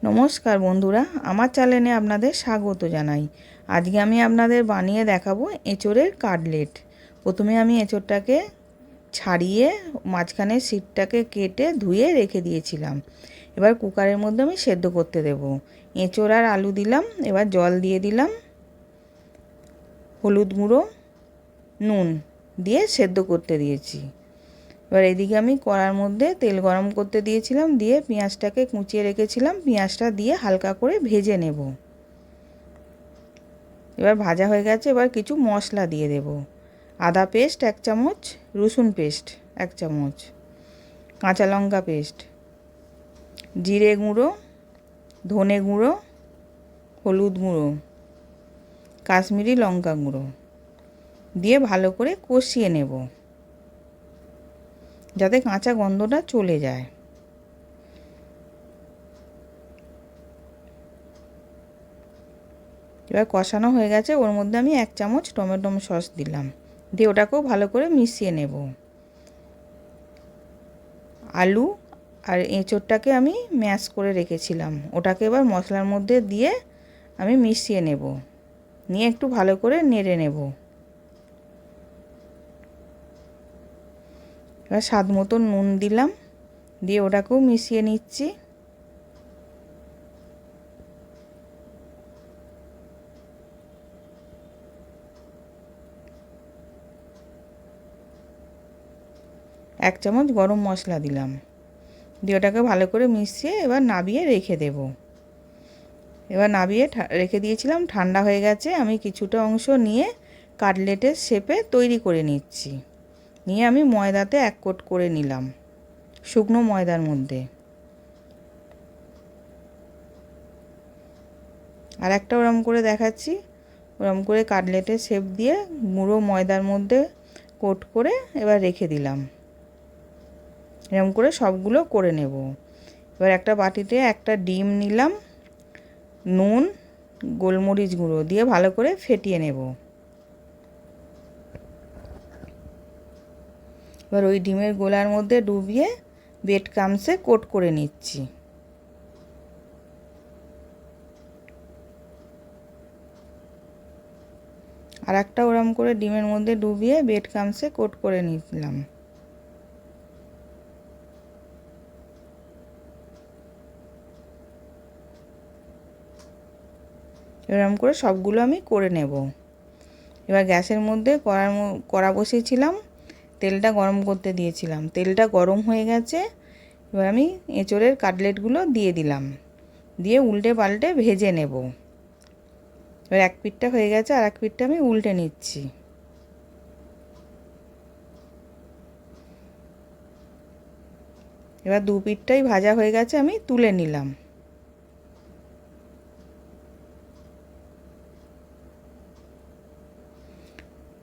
নমস্কার বন্ধুরা, আমার চ্যানেলে আপনাদের স্বাগত জানাই। আজকে আমি আপনাদের বানিয়ে দেখাবো এঁচোড়ের কাটলেট। প্রথমে আমি এঁচোড়টাকে ছাড়িয়ে মাঝখানে সিটটাকে কেটে ধুয়ে রেখে দিয়েছিলাম। এবার কুকারের মধ্যে আমি সেদ্ধ করতে দেব। এঁচোড় আর আলু দিলাম, এবার জল দিয়ে দিলাম, হলুদ গুঁড়ো, নুন দিয়ে সেদ্ধ করতে দিয়েছি। এবার এদিকে আমি কড়ার মধ্যে তেল গরম করতে দিয়েছিলাম, দিয়ে পেঁয়াজটাকে কুচিয়ে রেখেছিলাম, পেঁয়াজটা দিয়ে হালকা করে ভেজে নেব। এবার ভাজা হয়ে গেছে, এবার কিছু মশলা দিয়ে দেব। আদা পেস্ট 1 চামচ, রসুন পেস্ট 1 চামচ, কাঁচা লঙ্কা পেস্ট, জিরে গুঁড়ো, ধনে গুঁড়ো, হলুদ গুঁড়ো, কাশ্মীরি লঙ্কা গুঁড়ো দিয়ে ভালো করে কষিয়ে নেব যাতে কাঁচা গন্ধটা চলে যায়। এবার কষানো হয়ে গেছে, ওর মধ্যে আমি 1 চামচ টমেটো সস দিলাম, দিয়ে ওটাকেও ভালো করে মিশিয়ে নেব। আলু আর এঁচোড়টাকে আমি ম্যাশ করে রেখেছিলাম, ওটাকে এবার মশলার মধ্যে দিয়ে আমি মিশিয়ে নেব, নিয়ে একটু ভালো করে নেড়ে নেব। এবার স্বাদ মতো নুন দিলাম, দিয়ে ওটাকেও মিশিয়ে নিচ্ছি। এক চামচ গরম মশলা দিলাম, দিয়ে ওটাকে ভালো করে মিশিয়ে এবার নাবিয়ে রেখে দেব। এবার নাবিয়ে রেখে দিয়েছিলাম, ঠান্ডা হয়ে গেছে। আমি কিছুটা অংশ নিয়ে কাটলেটের শেপে তৈরি করে নিচ্ছি। নিয়ে আমি ময়দাতে 1 কোট করে নিলাম, শুকনো ময়দার মধ্যে। আর একটা ওরম করে দেখাচ্ছি, ওরম করে কাটলেটের শেপ দিয়ে গুঁড়ো ময়দার মধ্যে কোট করে এবার রেখে দিলাম। এরকম করে সবগুলো করে নেব। এবার একটা বাটিতে একটা ডিম নিলাম, নুন, গোলমরিচ গুঁড়ো দিয়ে ভালো করে ফেটিয়ে নেব। এবার ওই ডিমের গোলার মধ্যে ডুবিয়ে ব্রেড ক্রাম্বসে কোট করে নিচ্ছি। আর একটা ওরম করে ডিমের মধ্যে ডুবিয়ে ব্রেড ক্রাম্বসে কোট করে নিলাম। এরকম করে সবগুলো আমি করে নেব। এবার গ্যাসের মধ্যে কড়া বসিয়েছিলাম, তেলটা গরম করতে দিয়েছিলাম, তেলটা গরম হয়ে গেছে। এবার আমি এঁচোড়ের কাটলেটগুলো দিয়ে দিলাম, দিয়ে উল্টে পাল্টে ভেজে নেব। এবার এক পিঠটা হয়ে গেছে, আর এক পিঠটা আমি উল্টে নিচ্ছি। এবার দু পিঠটাই ভাজা হয়ে গেছে, আমি তুলে নিলাম।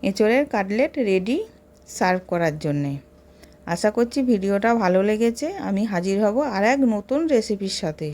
এঁচোড়ের কাটলেট রেডি সার্ভ করার জন্যে। আশা করছি ভিডিওটা ভালো লেগেছে। আমি হাজির হব আর এক নতুন রেসিপির সাথে।